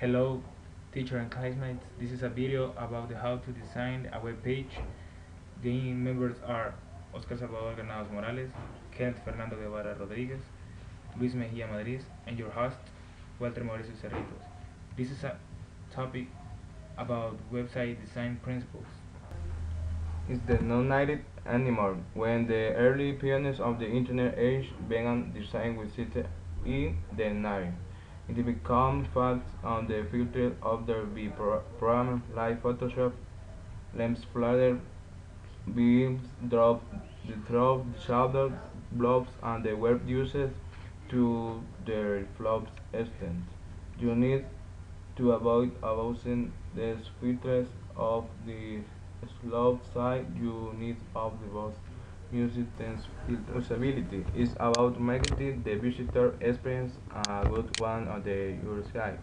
Hello, teacher and classmates. This is a video about how to design a web page. The members are Oscar Salvador Granados Morales, Kenneth Fernando Guevara Rodriguez, Luis Mejia Madrid, and your host, Walter Mauricio Cerritos. This is a topic about website design principles. Is the not needed anymore. When the early pioneers of the internet age began design with it in the 90s, it became facts on the filter of the be program like Photoshop, lens flatter, beams, drop, the drop, shadows, blobs, and the web uses to their flops extent. You need to avoid abusing the filters of the slope side. You need of the both music and usability is about making the visitor experience a good one on the your site.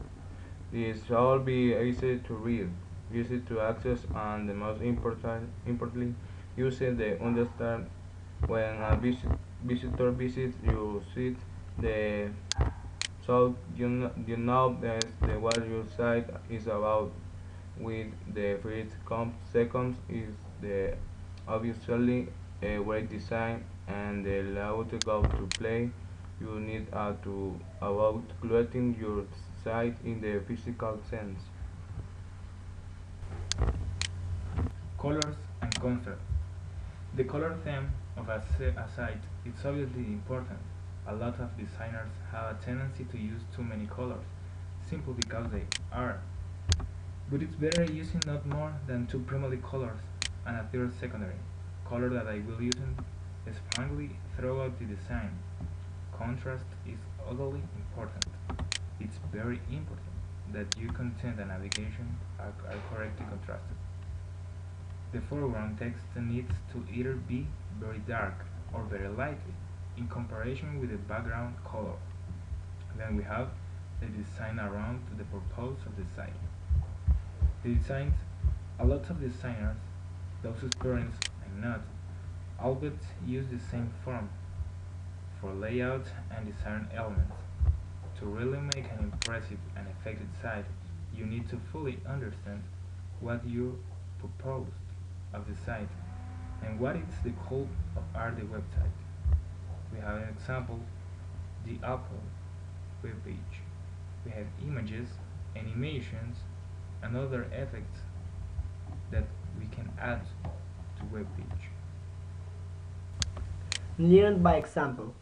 It should be easy to read, easy to access, and the most importantly, easy to understand. When a visitor visits your site, the you know that what your site is about. With the first seconds is the obviously a great design and the layout to go to play. You need to about creating your site in the physical sense. Colors and contrast. The color theme of a site is obviously important. A lot of designers have a tendency to use too many colors, simply because they are. But it's better using not more than two primary colors and a third secondary color that I will use sparingly throughout the design. Contrast is utterly important. It's very important that your content and navigation are correctly contrasted. The foreground text needs to either be very dark or very light in comparison with the background color. Then we have the design around the purpose of the site. The designs, a lot of designers, those experienced and not, always use the same form for layout and design elements. To really make an impressive and effective site, you need to fully understand what you proposed of the site and what is the goal of the website. We have an example, the Apple web page. We have images, animations, and other effects that we can add to web page. Learn by example.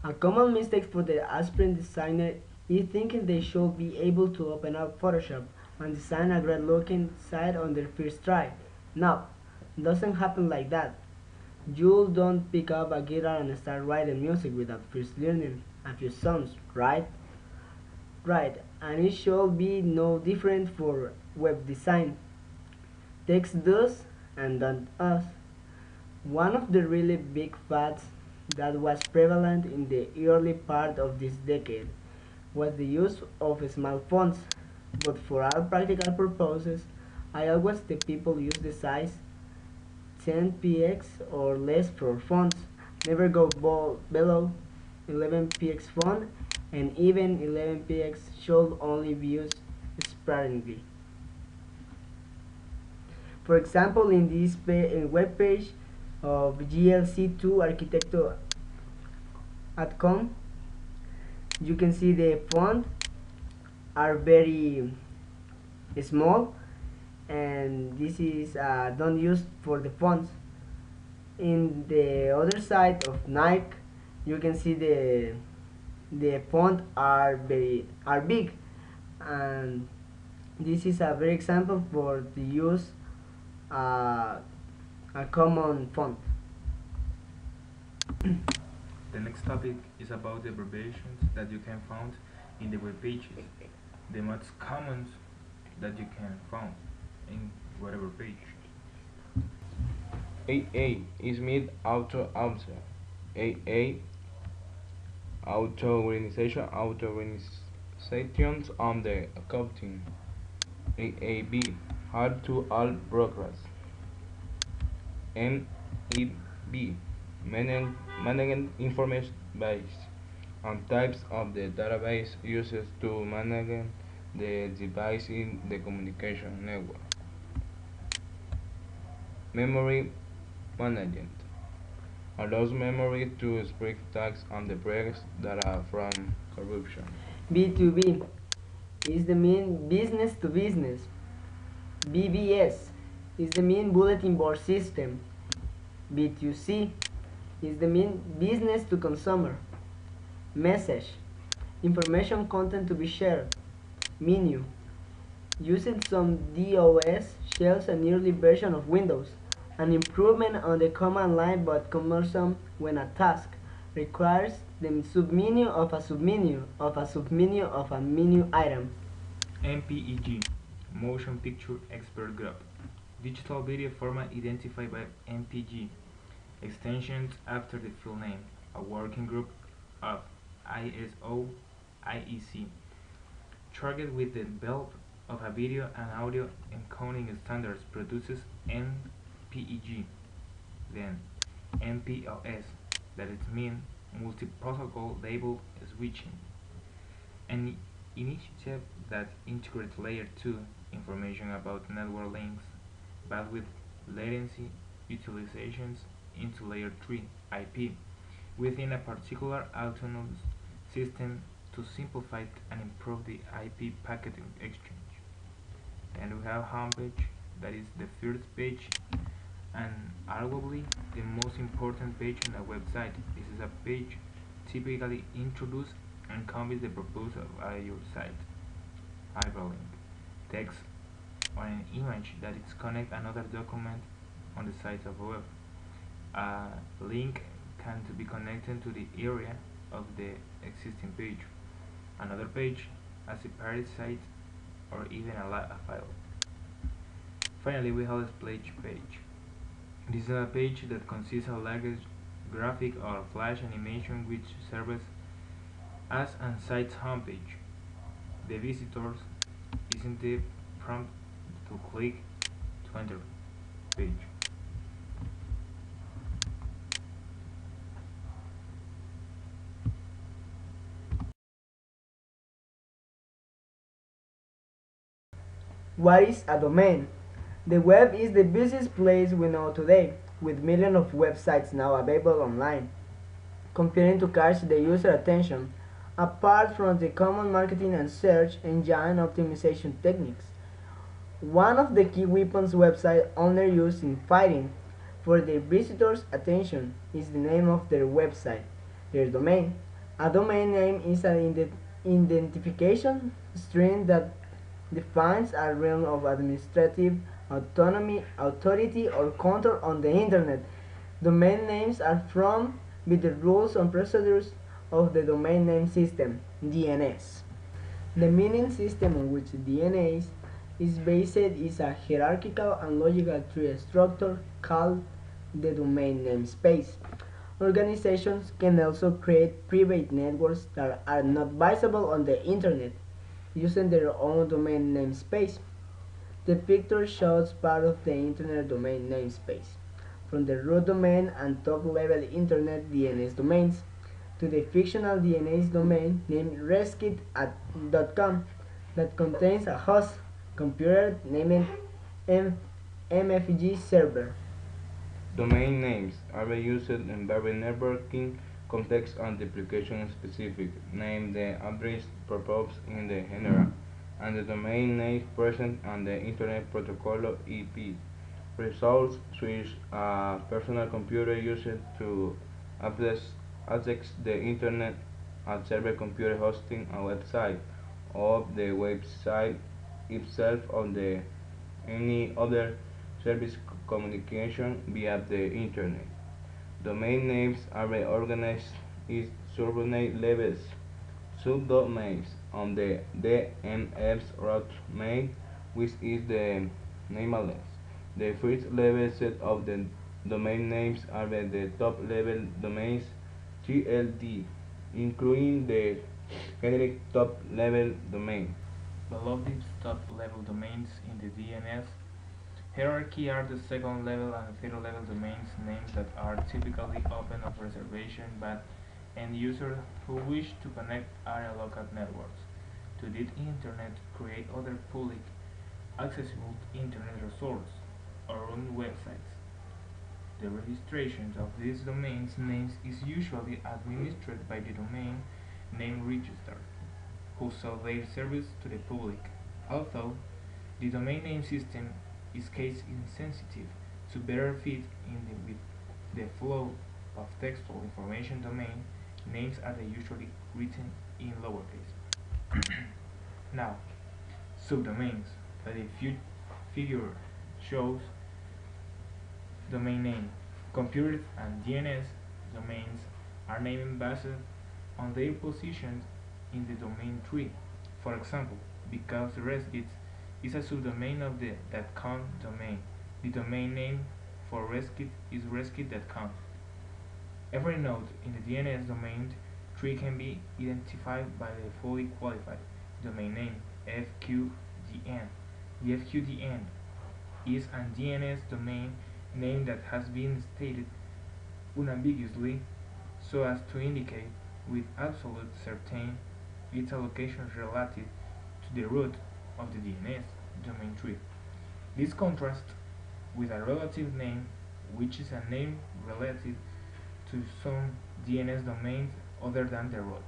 A common mistake for the aspiring designer is thinking they should be able to open up Photoshop and design a great looking site on their first try. No, it doesn't happen like that. You don't pick up a guitar and start writing music without first learning a few songs, right? Right, and it should be no different for web design. Text does and don't us. One of the really big fads that was prevalent in the early part of this decade was the use of small fonts, but for all practical purposes, I always tell people use the size 10px or less for fonts. Never go below 11px font, and even 11px should only be used sparingly. For example, in this web page of glc2arquitecto.com, you can see the font are very small, and this is don't use for the fonts. In the other side of Nike, you can see the font are big, and this is a very example for the use uh, a common font. The next topic is about the abbreviations that you can find in the web pages. The most common that you can find in whatever page. AA is mid auto answer. AA auto organizations on the accounting. AAB hard to all progress. MEB managing information base. and types of the database used to manage the device in the communication network. Memory management allows memory to spread tasks and the breaks data from corruption. B2B is the mean business to business. BBS is the mean bulletin board system. B2C is the mean business to consumer. Message information content to be shared. Menu using some DOS shells an early version of Windows. An improvement on the command line but cumbersome when a task requires the submenu of a submenu of a submenu of a menu item. MPEG, Motion Picture Expert Group, digital video format identified by MPG, extensions after the full name, a working group of ISO, IEC, charged with the development of a video and audio encoding standards produces MPEG, then MPLS, that is mean multi-protocol label switching, an initiative that integrates layer 2 information about network links, bandwidth, latency, utilizations into layer 3 IP within a particular autonomous system to simplify and improve the IP packet exchange. And we have homepage, that is the first page and arguably the most important page on a website. This is a page typically introduces and conveys the purpose of your site. Hyperlink, text, or an image that is connect another document on the site of a web. A link can be connected to the area of the existing page, another page, a separate site, or even a file. Finally, we have a splash page. This is a page that consists of language, graphic, or flash animation which serves as a site's homepage. The visitors isn't the prompt to click to enter page. What is a domain? The web is the busiest place we know today, with millions of websites now available online, competing to catch the user attention, apart from the common marketing and search engine optimization techniques. One of the key weapons website owners use in fighting for their visitors' attention is the name of their website, their domain. A domain name is an identification string that defines a realm of administrative autonomy, authority, or control on the Internet. Domain names are from with the rules and procedures of the domain name system, DNS. The meaning system on which DNS is based is a hierarchical and logical tree structure called the domain namespace. Organizations can also create private networks that are not visible on the Internet using their own domain namespace. The picture shows part of the Internet domain namespace, from the root domain and top-level Internet DNS domains to the fictional DNS domain named reskit.com that contains a host computer named MFG server. Domain names are used in very networking context and application specific. Name the address proposed in the general and the domain name present on the Internet Protocol EP. Results switch a personal computer used to access the Internet, a server computer hosting a website, or the website itself or the any other service communication via the Internet. Domain names are organized in subdomain levels. Subdomains on the DNS root domain, which is the nameless. The first level set of the domain names are the top level domains TLD, including the generic top level domain. Below these top level domains in the DNS hierarchy are the second level and third level domains names that are typically open of reservation but and users who wish to connect area local networks to the internet create other public accessible internet resources or own websites. The registration of these domains names is usually administered by the domain name registrar, who sell their service to the public. Although the domain name system is case insensitive to better fit with the flow of textual information, domain names are usually written in lowercase. Now, subdomains. The figure shows domain name. Computers and DNS domains are named based on their position in the domain tree. For example, because Reskit is a subdomain of the .com domain, the domain name for Reskit is reskit.com. Every node in the DNS domain tree can be identified by the fully qualified domain name FQDN. The FQDN is a DNS domain name that has been stated unambiguously so as to indicate with absolute certainty its allocation relative to the root of the DNS domain tree. This contrasts with a relative name, which is a name related to some DNS domains other than the root.